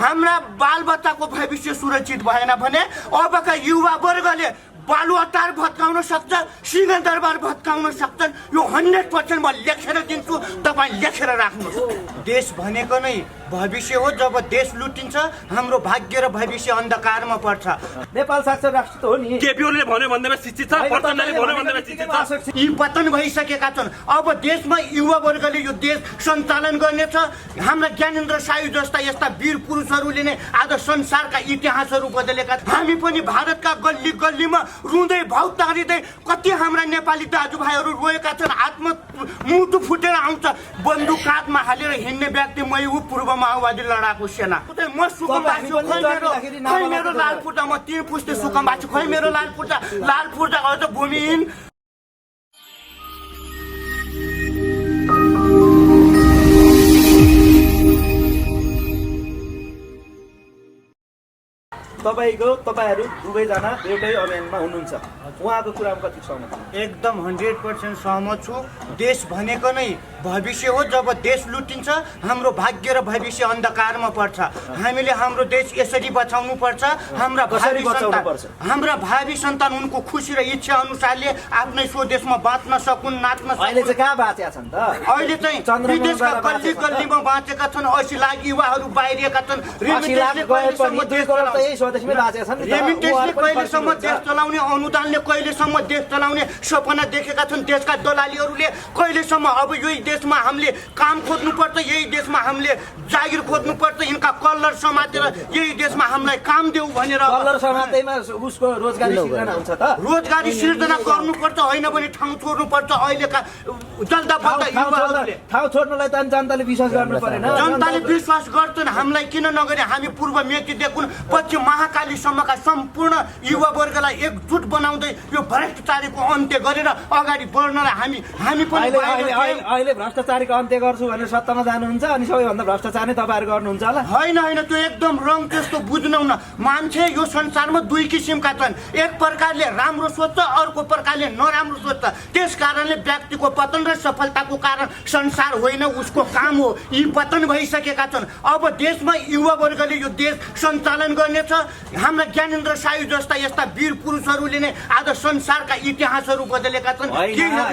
हाम्रा बालबच्चाको भविष्य सुरक्षित भएन भने अबका युवा वर्गले बालुवाटार भत्काउन सक्छ, सिंहदरबार भत्काउन सक्छन्। यो 100% म लेखेर दिन्छु, तपाईँ लेखेर राख्नुहोस्। देश भनेको नै भविष्य हो। जब देश लुटिन्छ हाम्रो भाग्य र भविष्य अन्धकारमा पर्छ। नेपाल साक्षर राष्ट्र त हो नि। केपी ओलीले भन्यो भन्दैमा शिक्षित छ, प्रचण्डले भन्यो भन्दैमा शिक्षित छ। यी पतन भइसकेका छन्। अब देशमा युवा वर्गले यो देश सञ्चालन गर्नेछ। हाम्रा ज्ञानेन्द्र सायु जस्ता यस्ता वीर पुरुषहरूले नै आज संसारका इतिहासहरू बदलेका। हामी पनि भारतका गल्ली गल्लीमा रुँदै भाउ तारिँदै कति हाम्रा नेपाली दाजुभाइहरू रोएका छन्। आत्म मुटु फुटेर आउँछ। बन्दुक काँधमा हालेर हिँड्ने व्यक्ति मै हो, पूर्व माओवादी लडाकु सेना। म सुकमबासी हो, खै मेरो लाल पुर्जा, म 3 पुस्ते सुकमबासी, खै मेरो लाल पुर्जा अझ भूमिहीन। तपाईहरु दुवैजना एउटै अभियानमा हुनुहुन्छ। उहाँको कुरामा कति सहमत? एकदम 100% सहमत छु। देश भनेको नै भविष्य हो। जब देश लुटिन्छ हाम्रो भाग्य र भविष्य अन्धकारमा पर्छ। हामीले हाम्रो देश यसरी बचाउनु पर्छ। हाम्रा भावी सन्तान उनको खुसी र इच्छा अनुसारले आफ्नै स्वदेशमा बाँच्न सकुन्, नाच्न सकुन्। अहिले चाहिँ कहाँ बाँचेका छन् त? अहिले चाहिँ विदेशका गल्ली गल्लीमा बाँचेका छन्। 80 लाख युवाहरू बाहिरिएका छन्। रेमिटेन्सले कहिलेसम्म देश चलाउने, अनुदानले कहिलेसम्म देश चलाउने सपना देखेका छन् देशका दलालीहरूले। कहिलेसम्म अब यही देशमा हामीले काम खोज्नुपर्छ, यही देशमा हामीले जागिर खोज्नुपर्छ। यिनका कल्लर समातेर यही देशमा हामीलाई काम देऊ भनेर कल्लर समातेमा उसको रोजगारी सिर्जना हुन्छ त? रोजगारी सिर्जना गर्नुपर्छ, होइन भने ठाउँ छोड्नुपर्छ। अहिलेका जल्दाफल्दा युवाहरूले ठाउँ छोड्नलाई त जनताले विश्वास गर्नु परेन। जनताले विश्वास गर्छन्। हामीलाई किन नगरे? हामी पूर्व मेचीदेखि पश्चिम महाकालीसम्मका सम्पूर्ण युवा वर्गलाई एकजुट बनाउँदै यो भ्रष्टाचारीको अन्त्य गरेर अगाडि बढ्नलाई हामी पनि अहिले भ्रष्टाचारीको अन्त्य गर्छु भनेर सत्तामा जानुहुन्छ अनि सबैभन्दा भ्रष्टाचार नै तपाईहरु गर्नुहुन्छ होला? होइन, त्यो एकदम रङ। त्यस्तो बुझ्नौ न। मान्छे यो संसारमा दुई किसिमका छन्। एक प्रकारले राम्रो सोच्छ, अर्को प्रकारले नराम्रो सोच्छ। त्यस कारणले व्यक्तिको पतन र सफलताको कारण संसार होइन, उसको काम हो। यी पतन भइसकेका छन्। अब देशमा युवा वर्गले यो देश सञ्चालन गर्नेछ। हाम्रा ज्ञानेन्द्र सायु जस्ता यस्ता वीर पुरुषहरूले नै आज संसारका इतिहासहरू बदलेका छन्।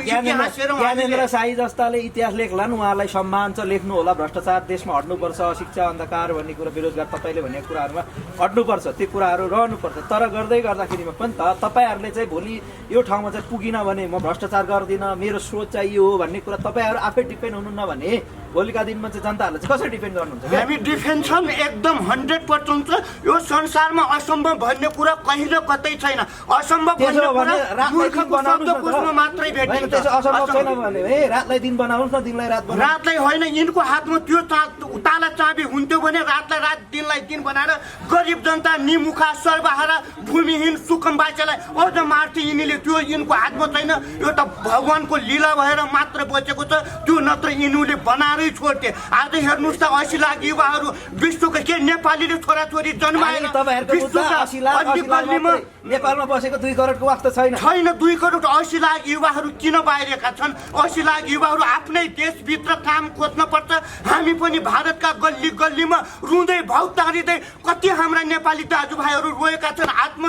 ज्ञानेन्द्र सायु जस्ताले इतिहास लेख्लान्, उहाँलाई सम्मान छ, लेख्नु होला। भ्रष्टाचार देशमा हट्नुपर्छ, शिक्षा अन्धकार भन्ने कुरा, बेरोजगार तपाईले भन्ने कुराहरुमा हट्नुपर्छ, त्यो कुराहरु रहनुपर्छ। तर गर्दै गर्दाखेरिमा पनि त तपाईहरुले चाहिँ भोलि यो ठाउँमा चाहिँ पुगिन भने म भ्रष्टाचार गर्दिन, मेरो सोच चाहिँ यो हो भन्ने कुरा तपाईहरु आफै डिपेन्ड हुनुहुन्न भने भोलिका दिनमा चाहिँ जनताहरूले चाहिँ कसरी डिपेन्ड गर्नुहुन्छ? हामी डिफेन्स छौँ, एकदम 100% छ। यो संसारमा असम्भव भन्ने कुरा कहिले कतै छैन। असम्भव भन्ने कुरा मूर्खको शब्दकोशमा मात्रै भेटिन्छ। असम्भव छैन भने रातलाई दिन बनाउनुस् न, दिनलाई रात बनाउनुस्। रातलाई होइन, यिनको हातमा त्यो ताला चाबी हुन्थ्यो भने रातलाई रात, दिनलाई दिन बनाएर गरिब जनता, निमुखा, सर्वहारा, भूमिहीन, सुकमबासीलाई अझ मार्थे यिनीले। त्यो यिनको हातमा छैन। यो त भगवानको लीला भएर मात्र बचेको छ। त्यो नत्र यिनीहरूले बनाएरै छोड्थे। आज हेर्नुहोस् त 80 लाख युवाहरू विश्वका के नेपालीले छोराछोरी जन्माएर नेपालमा बसेको 2 करोडको वास्ता छैन। 2 करोड 80 लाख युवाहरू किन बाहिरिएका छन्? 80 लाख युवाहरू आफ्नै देशभित्र काम खोज्न पर्छ। हामी पनि भारतका गल्ली गल्लीमा रुँदै भाउ तारिँदै कति हाम्रा नेपाली दाजुभाइहरू रोएका छन्। आत्म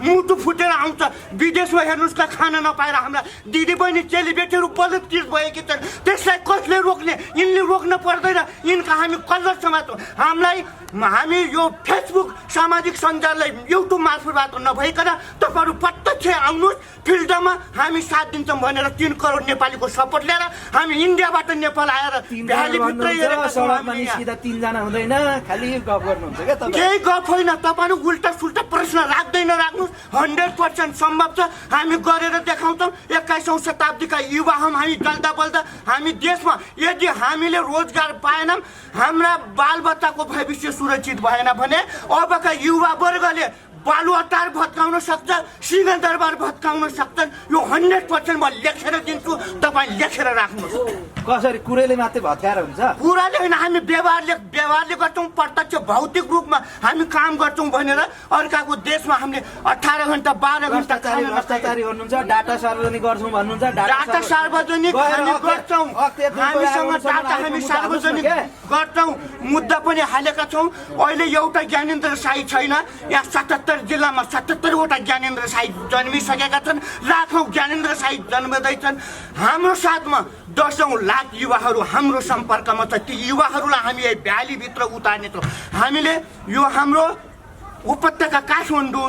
मुटु फुटेर आउँछ। विदेशमा हेर्नुहोस् त खाना नपाएर हाम्रा दिदीबहिनी चेलीबेटीहरू बलत्कृत भएकी छन्। त्यसलाई कसले रोक्ने? यिनले रोक्न पर्दैन। यिनका हामी कल्लर समात्छौँ। हामी यो फेसबुक सामाजिक सञ्जाललाई युट्युब मार्फतबाट नभइकन तपाईँहरू प्रत्यक्ष आउनुहोस् फिल्डमा। हामी साथ दिन्छौँ भनेर 3 करोड नेपालीको सपोर्ट लिएर हामी इन्डियाबाट नेपाल आएर भ्यालीभित्रै सिधा 3 जना हुँदैन, खालि गफ गर्नुहुन्छ क्या तपाईँ? केही गफ होइन। तपाईँहरू उल्टा सुल्टा प्रश्न राख्दैन राख्नुहोस्। 100% सम्भव छ। हामी गरेर देखाउँछौँ। 21औं शताब्दीका युवा हामी जल्दा बल्दा हामी देशमा यदि हामीले रोजगार पाएनौँ, हाम्रा बालबच्चाको भविष्य सुरक्षित भएन भने अबका युवा वर्गले बालुवाटार भत्काउन सक्छ, सिंहदरबार भत्काउन सक्छन्। यो 100% म लेखेर दिन्छु, तपाईँ लेखेर राख्नुहोस्। कसरी कुरैले मात्रै भत्काएर हुन्छ कुराले होइन हामी व्यवहारले गर्छौँ प्रत्यक्ष भौतिक रूपमा हामी काम गर्छौँ भनेर अर्काको देशमा हामीले 18 घण्टा 12 घण्टा भ्रष्टाचारी भन्नुहुन्छ डाटा सार्वजनिक गर्छौँ भन्नुहुन्छ डाटा सार्वजनिक हामी गर्छौँ हामीसँग डाटा हामी सार्वजनिक गर्छौँ मुद्दा पनि हालेका छौँ अहिले एउटा ज्ञानेन्द्र साई छैन यहाँ 77 जिल्लामा 77 वटा ज्ञानेन्द्र साई जन्मिसकेका छन् लाखौँ ज्ञानेन्द्र साई जन्मदैछन् हाम्रो साथमा 10औं लाख युवाहरू हाम्रो सम्पर्कमा छ ती युवाहरूलाई हामी यही भ्यालीभित्र उतार्नेछौँ हामीले यो हाम्रो उपत्यका काठमाडौँ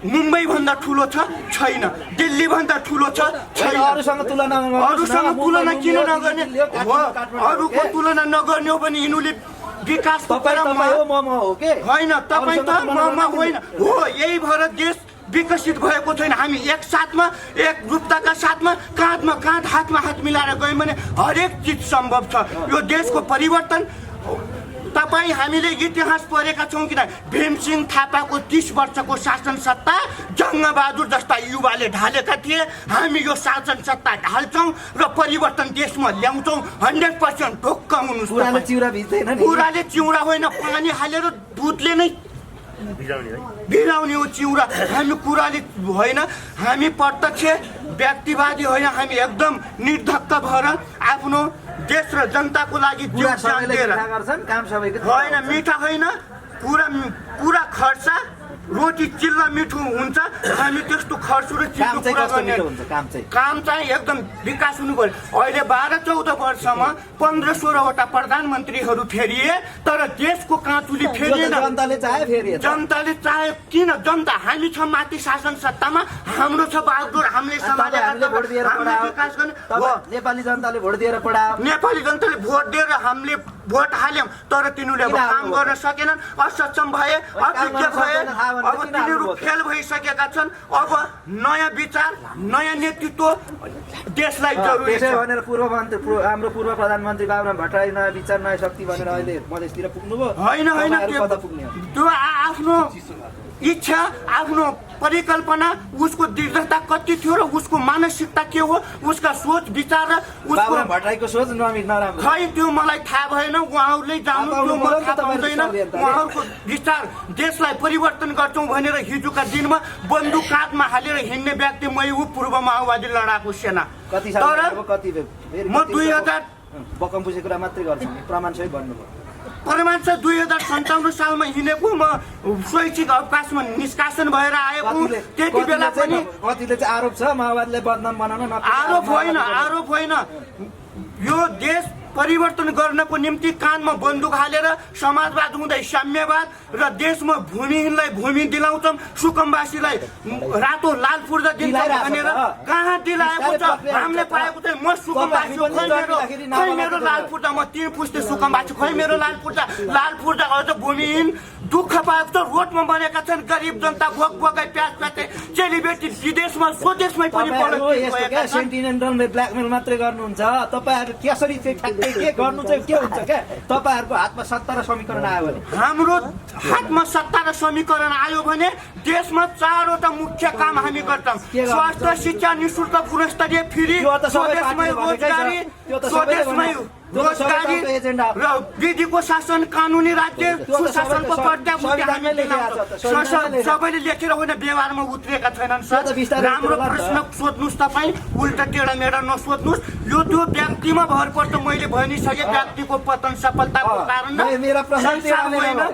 मुम्बई भन्दा ठुलो छैन दिल्ली भन्दा ठुलो छैन अरूसँग तुलना किन नगर्ने अरूको तुलना नगर्ने हो भने यिनीहरूले विकास होइन तपाईँ त म होइन हो यही भएर देश विकसित भएको छैन हामी एक साथमा एकरूपताका साथमा काँधमा काँध हातमा हात मिलाएर गयौँ भने हरेक चिज सम्भव छ यो देशको परिवर्तन तपाईँ हामीले इतिहास पढेका छौँ किन भीमसिंह थापाको 30 वर्षको शासन सत्ता जङ्गबहादुर जस्ता युवाले ढालेका थिए हामी यो शासन सत्ता ढाल्छौँ र परिवर्तन देशमा ल्याउँछौँ 100% ढोक्क हुनुहोस् कुराले चिउरा होइन पानी हालेर दुधले नै भिराउने हो चिउरा हामी कुराले होइन हामी प्रत्यक्ष व्यक्तिवादी होइन हामी एकदम निर्धक्क भएर आफ्नो देश र जनताको लागि होइन मिठा होइन पुरा खर्चा रोटी चिल्ला मिठो हुन्छ हामी त्यस्तो खर्चु र चिल्लो पुरा गर्ने काम चाहिँ एकदम विकास हुनु पर्यो अहिले 12-14 वर्षमा 15-16 वटा प्रधानमन्त्रीहरू फेरिए तर देशको काँचुली फेरिएन जनताले चाहे किन जनता हामी छ माथि शासन सत्तामा हाम्रो छ बहादुर हामीले नेपाली जनताले भोट दिएर हामीले भोट हाल्यौँ तर तिनीहरूले काम गर्न सकेनन् असक्षम भए अयोग्य भए अब तिनीहरू फेल भइसकेका छन् अब नयाँ विचार नयाँ नेतृत्व देशलाई जरुरी छ भनेर हाम्रो पूर्व प्रधानमन्त्री बाबुराम भट्टराई नयाँ विचार नयाँ शक्ति भनेर अहिले मधेसतिर पुग्नुभयो होइन त्यो आफ्नो इच्छा आफ्नो परिकल्पना उसको दृढता कति थियो र उसको मानसिकता के हो उसका सोच विचार र उसको भट्टराईको सोच नराम्रो खै त्यो मलाई थाहा भएन उहाँहरूले जानु त्यो मलाई थाहा पाउँदैन उहाँहरूको विचार देशलाई परिवर्तन गर्छौँ भनेर हिजोका दिनमा बन्दुक काँधमा हालेर हिँड्ने व्यक्ति मै हो पूर्व माओवादी लडाकु सेना तर म 2000 बकम पुछे कुरा मात्रै गर्छु प्रमाण सहित भन्नुभयो प्रमाण छ 2057 सालमा हिँडेको म शैक्षिक अवकाशमा निष्कासन भएर आएको त्यति बेला पनि कतिले चाहिँ आरोप छ माओवादीले बदनाम बनाउन आरोप होइन यो देश परिवर्तन गर्नको निम्ति कानमा बन्दुक हालेर समाजवाद हुँदै साम्यवाद र देशमा भूमिहीनलाई भूमि दिलाउँछौँ सुकुम्बासीलाई रातो लाल पूर्जा दिन्छौँ भनेर कहाँ दिलाएको छ हामीले पाएको चाहिँ म सुकुम्बासी हो खै मेरो लाल पूर्जा म 3 पुस्ते सुकुम्बासी खै मेरो लाल पूर्जा अझ भूमिहीन दुःख पाएको छ रोडमा बनेका छन् गरिब जनता भोकै प्याज प्याजै चेलीबेटी विदेशमा स्वदेशमै पनि सेन्टिनेन्टल ब्ल्याकमेल मात्रै गर्नुहुन्छ तपाईहरु कसरी के गर्नु चाहिँ के हुन्छ क्या तपाईहरुको हातमा सत्ता र समीकरण आयो भने हाम्रो हातमा सत्ता र समीकरण आयो भने देशमा 4 वटा मुख्य काम हामी गर्छौँ स्वास्थ्य शिक्षा निशुल्क गुणस्तरीय फ्री स्वदेशमै रोजगारी र विधिको शासन कानुनी राज्य सुशासनको प्रत्याभूति हामी दिन्छौँ सबैले लेखेर होइन व्यवहारमा उत्रेका छैनन् राम्रो प्रश्न सोध्नुहोस् तपाईँ उल्टा टेढा मेढा नसोध्नुहोस् यो त्यो व्यक्तिमा भर पर्छ मैले भनिसके व्यक्तिको पतन सफलताको कारण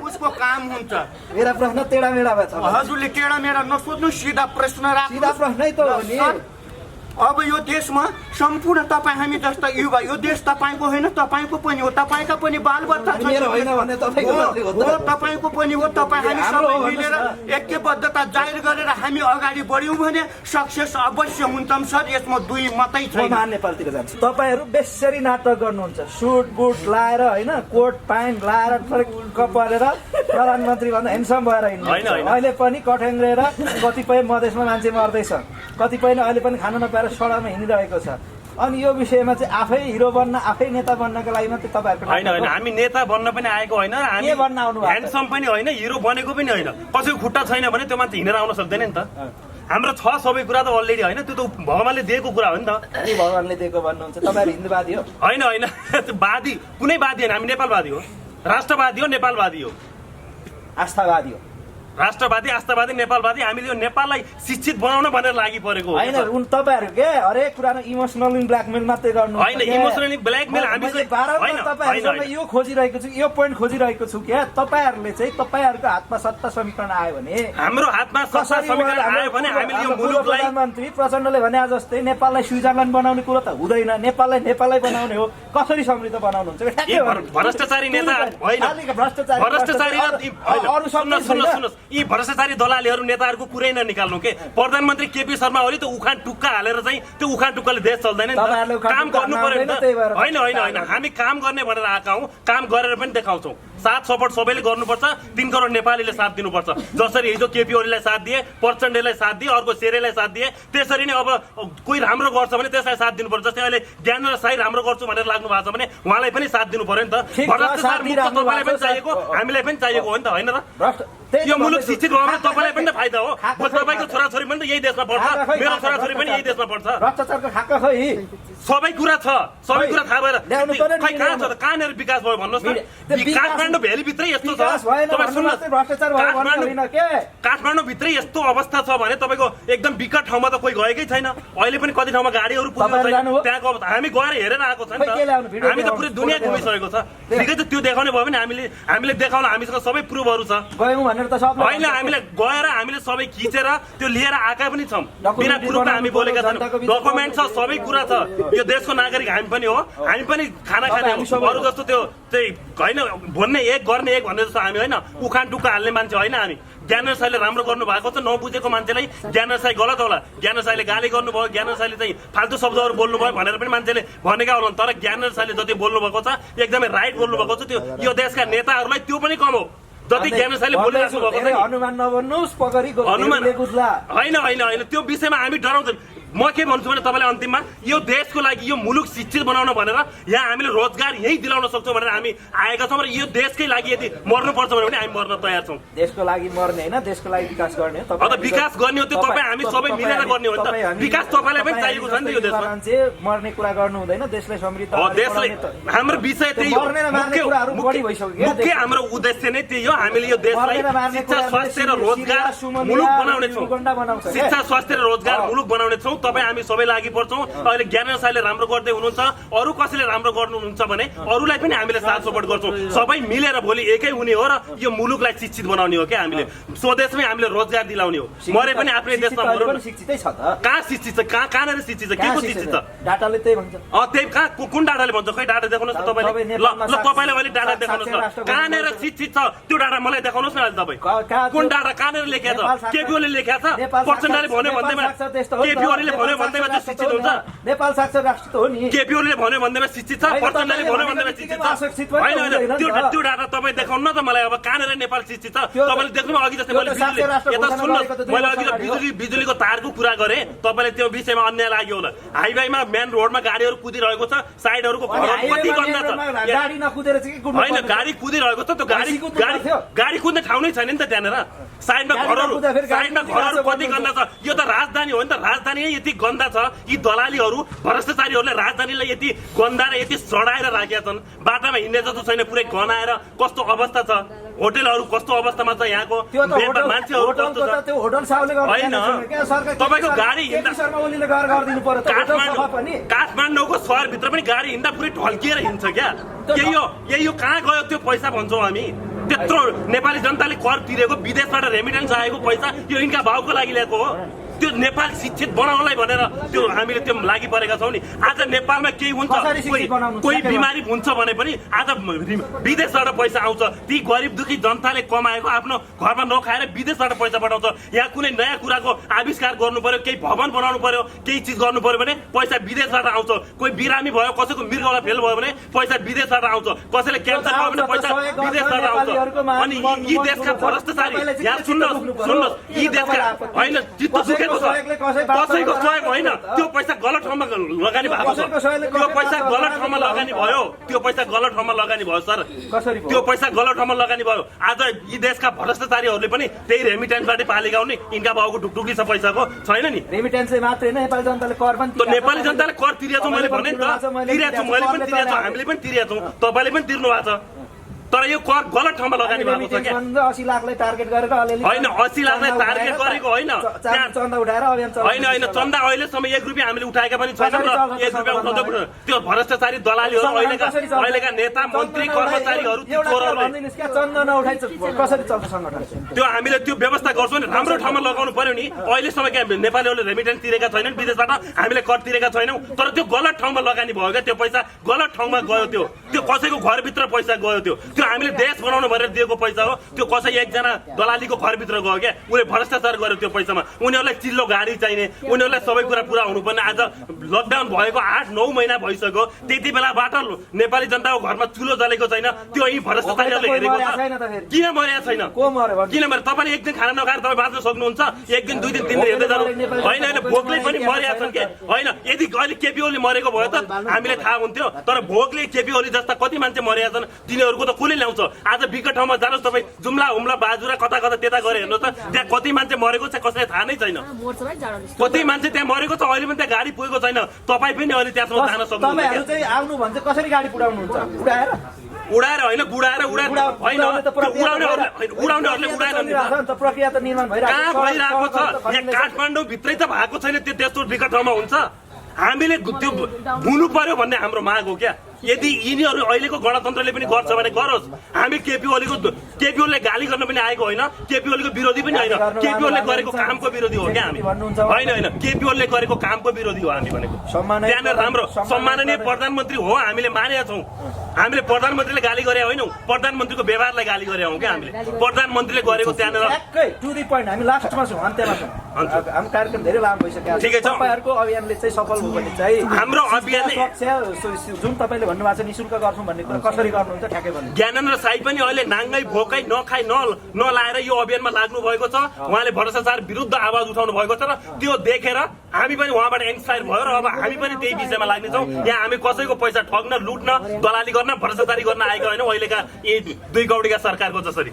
उसको काम हुन्छ मेरा प्रश्न टेढा मेढा भएछ हजुरले टेढा मेढा नसोध्नुहोस् सिधा प्रश्न राख्नु सिधा प्रश्नै त हो नि अब यो देशमा सम्पूर्ण तपाईँ हामी जस्ता युवा यो देश तपाईँको होइन तपाईँको पनि हो तपाईँका पनि बालबच्चा तपाईँको पनि हो तपाईँ हामी सबै मिलेर ऐक्यबद्धता जाहेर गरेर हामी अगाडि बढ्यौँ भने सक्सेस अवश्य हुन्छौँ सर यसमा दुई मात्रै छैन नेपालतिर जान्छ तपाईँहरू बेसरी नाटक गर्नुहुन्छ सुट बुट लाएर होइन कोट प्यान्ट लाएर परेर प्रधानमन्त्री भन्दा हेन्डसम भएर हिँड्नु अहिले पनि कठ्याङ्ग्रेर कतिपय मधेसमा मान्छे मर्दैछ कतिपय अहिले पनि खान नपाएर सडकमा हिँडिरहेको छ अनि यो विषयमा चाहिँ आफै हिरो बन्न आफै नेता बन्नका लागि मात्रै तपाईहरुको होइन हामी नेता बन्न पनि आएको होइन हामी के बन्न आउनु भएको ह्यान्डसम पनि होइन हिरो बनेको पनि होइन कसैको खुट्टा छैन भने त्यो मान्छे हिँडेर आउन सक्दैन नि त हाम्रो छ सबै कुरा त अलरेडी होइन त्यो त भगवानले दिएको कुरा हो नि त के भगवानले दिएको भन्नुहुन्छ तपाईँहरू हिन्दूवादी हो होइन होइन त्यो वादी कुनै वादी होइन हामी नेपालवादी हो राष्ट्रवादी हो नेपालवादी हो आस्थावादी हो राष्ट्रवादी आस्थावादी नेपालवादी हामीले यो नेपाललाई शिक्षित बनाउन भनेर लागि परेको हो होइन उन तपाईँहरू के हरेक कुरामा इमोसनली ब्ल्याकमेल मात्रै गर्नु होइन इमोसनली ब्ल्याकमेल हामी चाहिँ होइन तपाईँहरूसँग यो खोजिरहेको छु यो पोइन्ट खोजिरहेको छु क्या तपाईँहरूले चाहिँ तपाईँहरूको हातमा सत्ता समीकरण आयो भने हाम्रो हातमा सत्ता समीकरण आयो भने हामीले यो मुलुकलाई प्रधानमन्त्री प्रचण्डले भने जस्तै नेपाललाई स्विजरल्यान्ड बनाउने कुरो त हुँदैन नेपाललाई बनाउने हो कसरी समृद्ध बनाउनुहुन्छ भ्रष्टाचारी नेता होइन भ्रष्टाचारी अरू सुन्नुहोस् यी भ्रष्टाचारी दलालीहरू नेताहरूको कुरै ननिकाल्नु के प्रधानमन्त्री केपी शर्मा ओली त उखान टुक्का हालेर चाहिँ त्यो उखान टुक्काले देश चल्दैन नि त काम गर्नु पर्यो नि त होइन होइन होइन हामी काम गर्ने भनेर आएका हौँ काम गरेर पनि देखाउँछौँ साथ सपोर्ट सबैले गर्नुपर्छ 3 करोड नेपालीले साथ दिनुपर्छ जसरी हिजो केपी ओलीलाई साथ दिए प्रचण्डलाई साथ दिए अर्को शेरेलाई साथ दिए त्यसरी नै अब कोही राम्रो गर्छ भने त्यसलाई साथ दिनुपर्छ जस्तै अहिले ज्ञानेन्द्र साई राम्रो गर्छु भनेर लाग्नु भएको छ भने उहाँलाई पनि साथ दिनु पर्यो नि त भ्रष्टाचार मुक्त तपाईँलाई पनि चाहिएको हामीलाई पनि चाहिएको हो नि त होइन र यो मुलुक शिक्षित भयो भने तपाईँलाई पनि त फाइदा हो तपाईँको छोराछोरी पनि त यही देशमा पढ्छ मेरो छोराछोरी पनि यही देशमा पढ्छ भ्रष्टाचारको खाका खै सबै कुरा छ सबै कुरा थाहा भएर खै कहाँ छ त कहाँनिर विकास भयो भन्नुहोस् न काठमाडौँ भेलीभित्रै यस्तो छ तपाईँ सुन्नुहोस् काठमाडौँ भित्रै यस्तो अवस्था छ भने तपाईँको एकदम विकट ठाउँमा त कोही गएकै छैन अहिले पनि कति ठाउँमा गाडीहरू पुगेको छैन त्यहाँको अवस्था हामी गएर हेरेर आएको छ नि त हामी त पुरै दुनियाँ घुमिसकेको छ ठिकै छ त्यो देखाउने भयो भने हामीले देखाउन हामीसँग सबै प्रुफहरू छ होइन हामीले गएर हामीले सबै खिचेर त्यो लिएर आएका पनि छौँ बिना प्रुफमा हामी बोलेका छैनौँ डकुमेन्ट छ सबै कुरा छ यो देशको नागरिक हामी पनि हो हामी पनि खाना खाने अरू जस्तो त्यो चाहिँ होइन भन्ने एक गर्ने एक भन्ने जस्तो हामी होइन उखान टुक्का हाल्ने मान्छे होइन हामी ज्ञानेन्द्र साईले राम्रो गर्नु भएको छ नबुझेको मान्छेलाई ज्ञानेन्द्र साई गलत होला ज्ञानेन्द्र साईले गाली गर्नुभयो ज्ञानेन्द्र साईले चाहिँ फाल्तु शब्दहरू बोल्नुभयो भनेर पनि मान्छेले भनेका होला तर ज्ञानेन्द्र साईले जति बोल्नु भएको छ एकदमै राइट बोल्नु भएको छ त्यो यो देशका नेताहरूलाई त्यो पनि कम हो जति ज्ञानेन्द्र साईले बोलिराख्नु भएको छ अनुमान नबन्नुस् पगरी होइन होइन होइन त्यो विषयमा हामी डराउँछौँ म के भन्छु भने तपाईँलाई अन्तिममा यो देशको लागि यो मुलुक शिक्षित बनाउन भनेर यहाँ हामीले रोजगार यही दिलाउन सक्छौँ भनेर हामी आएका छौँ र यो देशकै लागि यदि मर्नुपर्छ भने हामी मर्न तयार छौँ देशको लागि मर्ने होइन देशको लागि विकास गर्ने हो अब विकास गर्ने हो त्यो तपाईँ हामी सबै मिलेर गर्ने हो नि त विकास तपाईँलाई पनि चाहिएको छ नि त यो देशमा मान्छे मर्ने कुरा गर्नु हुँदैन देशलाई समृद्ध देशले हाम्रो विषय त्यही हो मुख्य हाम्रो उद्देश्य नै त्यही हो हामीले यो देशलाई शिक्षा स्वास्थ्य र रोजगार मुलुक बनाउने छौँ शिक्षा स्वास्थ्य र रोजगार मुलुक बनाउने छौँ तपाईँ हामी सबै लागि पर्छौँ अहिले ज्ञानेन्द्र साईले राम्रो गर्दै हुनुहुन्छ अरू कसैले राम्रो गर्नुहुन्छ भने अरूलाई पनि हामीले साथ सपोर्ट गर्छौँ सबै मिलेर भोलि एकै हुने हो र यो मुलुकलाई शिक्षित बनाउने हो क्या हामीले स्वदेशमै हामीले रोजगार दिलाउने हो मरे पनि आफ्नै देशमा शिक्षितै छ त कहाँ शिक्षित छ कहाँनिर शिक्षित छ के को शिक्षित छ डाटाले त्यही भन्छ त्यही कहाँ कुन डाटाले भन्छ खै डाटा देखाउनुहोस् न तपाईँले ल तपाईँले अहिले डाटा देखाउनुहोस् न कहाँनिर शिक्षित छ त्यो डाटा मलाई देखाउनुहोस् न अहिले तपाईँ कुन डाटा कहाँनिर लेखेको छ केपी ओलीले लेखेको छ प्रचण्डले भन्यो भन्दैमा केपी ओलीले भन्यो भन्दैमा चाहिँ शिक्षित हुन्छ नेपाल साक्षर राष्ट्र त हो नि केपी ओलीले भन्यो भन्दैमा शिक्षित छ प्रचण्डले भन्यो भन्दैमा शिक्षित छ होइन होइन त्यो डाटा तपाईँ देखाउनु न त मलाई अब कहाँनिर नेपाल शिक्षित छ तपाईँले देख्नु अघि जस्तै मैले यता सुन्नुहोस् मैले अघि बिजुलीको तारको कुरा गरेँ तपाईँले त्यो विषयमा अन्याय लाग्यो होला हाइवेमा मेन रोडमा गाडीहरू कुदिरहेको छ साइडहरूको कति गन्दा छ होइन गाडी कुदिरहेको छ त्यो गाडी कुद्ने ठाउँ नै छैन नि त त्यहाँनिर साइडमा घरहरू कति गन्दा छ यो त राजधानी हो नि त राजधानी यति गन्दा छ यी दलालीहरू भ्रष्टाचारीहरूले राजधानीलाई यति गन्दा र यति सडाएर राखेका छन् बाटामा हिँड्ने जस्तो छैन पुरै गनाएर कस्तो अवस्था छ होटलहरू कस्तो अवस्थामा छ यहाँको मान्छेहरू होइन तपाईँको गाडी काठमाडौँको सहरभित्र पनि गाडी हिँड्दा पुरै ढल्किएर हिँड्छ क्या यही हो कहाँ गयो त्यो पैसा भन्छौँ हामी त्यत्रो नेपाली जनताले कर तिरेको विदेशबाट रेमिटेन्स आएको पैसा यो यिनका भाउको लागि ल्याएको हो त्यो नेपाल शिक्षित बनाउनलाई भनेर त्यो हामीले त्यो लागि परेका छौँ नि आज नेपालमा केही हुन्छ कोही बिमारी हुन्छ भने पनि आज विदेशबाट पैसा आउँछ ती गरिब दुखी जनताले कमाएको आफ्नो घरमा नखाएर विदेशबाट पैसा पठाउँछ यहाँ कुनै नयाँ कुराको आविष्कार गर्नु पर्यो केही भवन बनाउनु पर्यो केही चिज गर्नु पर्यो भने पैसा विदेशबाट आउँछ कोही बिरामी भयो कसैको मृगौला फेल भयो भने पैसा विदेशबाट आउँछ कसैले क्यान्सर भयो भने पैसा विदेशबाट आउँछ अनि यी देशका भ्रष्टाचारी यहाँ सुन्नुहोस् यी देशका होइन चित्त सुखेर भएको छ, कसैको सहयोग होइन, त्यो पैसा गलत ठाउँमा लगानी भएको छ, त्यो पैसा गलत ठाउँमा लगानी भयो, त्यो पैसा गलत ठाउँमा लगानी भयो सर, त्यो पैसा गलत ठाउँमा लगानी भयो। आज यी देशका भ्रष्टाचारीहरूले पनि त्यही रेमिटेन्सबाटै पालेका हुन् नि, यिनका बाउको ढुकढुकी छ पैसाको, छैन नि? रेमिटेन्सले मात्रै होइन, नेपाली जनताले कर पनि नेपाली जनताले कर तिरेको छु मैले भने नि त, तिरेको छु, मैले पनि तिरेको छु, हामीले पनि तिरेको छौँ, तपाईँले पनि तिर्नु भएको छ, तर यो कर गलत ठाउँमा लगानी भएको छ क्या। 80 लाखलाई टार्गेट गरेर अलिअलि होइन, 80 लाखलाई टार्गेट गरेको होइन, चन्दा उठाएर अभियान होइन होइन, चन्दा अहिलेसम्म 1 रुपियाँ हामीले उठाएका पनि छैनौँ र 1 रुपियाँ उठाउँदै त्यो भ्रष्टाचारी दलालीहरू, अहिलेका नेता मन्त्री कर्मचारीहरू चन्दा नउठाइ कसरी चल्छ सङ्गठन? त्यो हामीले त्यो व्यवस्था गर्छौँ नि, राम्रो ठाउँमा लगाउनु पर्यो नि। अहिलेसम्म क्या नेपालीहरूले रेमिटेन्स तिरेका छैनन्, विदेशबाट हामीले कर तिरेका छैनौँ, तर त्यो गलत ठाउँमा लगानी भयो क्या, त्यो पैसा गलत ठाउँमा गयो, त्यो कसैको घरभित्र पैसा गयो, त्यो हामीले देश बनाउनु भनेर दिएको पैसा हो, त्यो कसै एकजना दलालीको घरभित्र गयो क्या, उसले भ्रष्टाचार गर्यो त्यो पैसामा। उनीहरूलाई चिल्लो गाडी चाहिने, उनीहरूलाई सबै कुरा पुरा हुनुपर्ने। आज लकडाउन भएको 8-9 महिना भइसक्यो, त्यति बेलाबाट नेपाली जनताको घरमा चुलो जलेको छैन, त्यो यही भ्रष्टाचारीहरूले हेरेको छ। किन मरेको छैन? किन मरे? तपाईँले एक दिन खाना नखाएर तपाईँ बाँच्न सक्नुहुन्छ? एक दिन 2 दिन 3 दिन हेर्दै जानु होइन होइन, भोकले पनि मरेका छन् के होइन? यदि अहिले केपी ओली मरेको भयो त हामीले थाहा हुन्थ्यो, तर भोकले केपी ओली जस्ता कति मान्छे मरेका छन्, तिनीहरूको त कसले ल्याउँछ? आज विकट ठाउँमा जानुहोस् तपाईँ, जुम्ला हुम्ला बाजुरा कता कता त्यता गएर हेर्नुहोस् त, त्यहाँ कति मान्छे मरेको छ कसैलाई थाहा नै छैन, कति मान्छे त्यहाँ मरेको छ, अहिले पनि त्यहाँ गाडी पुगेको छैन। तपाईँ पनि अहिले त्यहाँसम्म जान सक्नुहुन्छ? तपाईँहरू चाहिँ आउनु भन्छ कसरी गाडी पुऱ्याउनुहुन्छ? उडाएर होइन, उडाउनेहरूले उडाएन, प्रक्रिया त निर्माण कहाँ भइरहेको छ? यहाँ काठमाडौँ भित्रै त भएको छैन, त्यो त्यस्तो विकट ठाउँमा हुन्छ। हामीले त्यो हुनु पर्यो भन्ने हाम्रो माग हो क्या। यदि यिनीहरू अहिलेको गणतन्त्रले पनि गर्छ भने गरोस्। हामी केपी ओलीले गाली गर्न पनि आएको होइन, केपी ओलीको विरोधी पनि होइन, केपी ओलीले गरेको कामको विरोधी हो क्या हामी। होइन होइन, केपी ओलीले गरेको कामको विरोधी हो हामी भनेको। त्यहाँनिर राम्रो सम्माननीय प्रधानमन्त्री हो, हामीले मानेका छौँ। हामीले प्रधानमन्त्रीले गाली गरे होइनौँ, प्रधानमन्त्रीको व्यवहारलाई गाली गरे हौँ क्या हामीले। प्रधानमन्त्रीले गरेको त्यहाँनिर टु द पोइन्ट, हामी लास्टमा छौँ, अन्त्यमा छौँ। हाम्रो कार्यक्रम धेरै लामो भइसक्यो। ठिकै छ, तपाईँहरूको अभियानले चाहिँ सफल हो भने चाहिँ हाम्रो अभियानले जुन तपाईँले भन्नुभएको छ निशुल्क गर्छौँ भन्ने कुरा कसरी गर्नुहुन्छ ठ्याक्कै भन्नु। ज्ञानेन्द्र साई पनि अहिले नाङ्गै भोकै नखाइ नलाएर यो अभियानमा लाग्नु भएको छ। उहाँले भ्रष्टाचार विरुद्ध आवाज उठाउनु भएको छ र त्यो देखेर हामी पनि उहाँबाट इन्स्पायर भयो र अब हामी पनि त्यही विषयमा लाग्नेछौँ। यहाँ हामी कसैको पैसा ठग्न, लुट्न, दलाली गर्न, भ्रष्टाचारी गर्न आएको होइन। अहिलेका यी 2 कौडीका सरकारको जसरी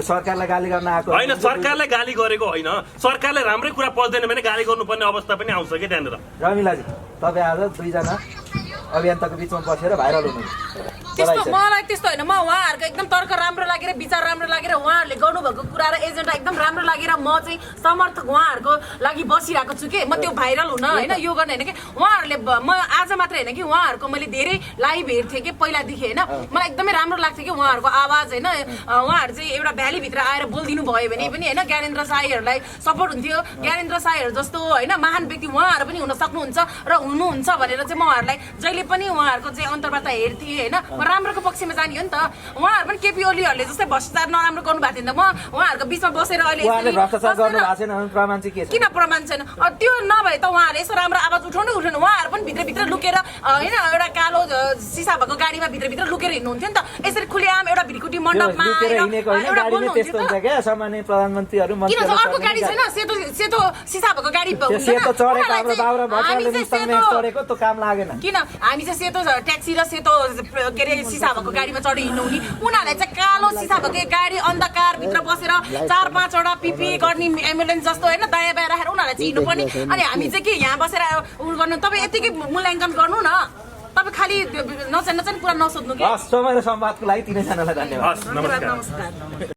सरकारलाई गाली गर्न आएको होइन, सरकारले गाली गरेको होइन, सरकारले राम्रै कुरा पस्दैन भने गाली गर्नुपर्ने अवस्था पनि आउँछ कि त्यहाँनिर। रमिलाजी, तपाईँ आज 2 जना अभियन्ताको बिचमा बसेर भाइरल हुनुहुन्छ। त्यस्तो मलाई त्यस्तो होइन, म उहाँहरूको एकदम तर्क राम्रो लागेर, विचार राम्रो लागेर, उहाँहरूले गर्नुभएको कुरा र एजेन्डा एकदम राम्रो लागेर म चाहिँ समर्थक उहाँहरूको लागि बसिरहेको छु कि। म त्यो भाइरल हुन होइन, यो गर्ने होइन कि उहाँहरूले, म आज मात्रै होइन कि उहाँहरूको मैले धेरै लाइभ हेर्थेँ कि पहिलादेखि होइन। मलाई एकदमै राम्रो लाग्थ्यो कि उहाँहरूको आवाज होइन, उहाँहरू चाहिँ एउटा भ्यालीभित्र आएर बोलिदिनु भयो भने पनि होइन ज्ञानेन्द्र साईहरूलाई सपोर्ट हुन्थ्यो। ज्ञानेन्द्र साईहरू जस्तो होइन महान व्यक्ति उहाँहरू पनि हुन सक्नुहुन्छ र हुनुहुन्छ भनेर चाहिँ म उहाँहरूलाई जहिले पनि उहाँहरूको चाहिँ अन्तर्वार्ता हेर्थेँ होइन। राम्रोको पक्षमा जाने हो नि त। उहाँहरू पनि केपी ओलीहरूले जस्तै भ्रष्टाचार नराम्रो गर्नु भएको थियो नि त। म उहाँहरूको बिचमा बसेर अहिले किन प्रमाण छैन? त्यो नभए त उहाँहरूले यसो राम्रो आवाज उठाउनु उहाँहरू पनि भित्रभित्र लुकेर होइन एउटा कालो सिसा भएको गाडीमा भित्रभित्र लुकेर हिँड्नुहुन्थ्यो नि त। यसरी खुलेआम एउटा भिरकुटी मण्डपमा किन अर्को गाडी छैन? सेतो सिसा भएको गाडी किन हामी चाहिँ सेतो ट्याक्सी र सेतो के अरे सिसा भएको गाडीमा चढी हिँड्नु नि? उनीहरूलाई चाहिँ कालो सिसा भएको गाडी अन्धकारभित्र बसेर 4-5 वटा पिपी गर्ने एम्बुलेन्स जस्तो होइन दायाँ बायाँ राखेर उनीहरूलाई चाहिँ हिँड्नुपर्ने। अनि हामी चाहिँ के यहाँ बसेर उ गर्नु? तपाईँ यतिकै मूल्याङ्कन गर्नु न, तपाईँ खालि नचाहिँ पुरा नसोध्नु कि। समय र संवादको लागि 3 जनालाई धन्यवाद। नमस्कार।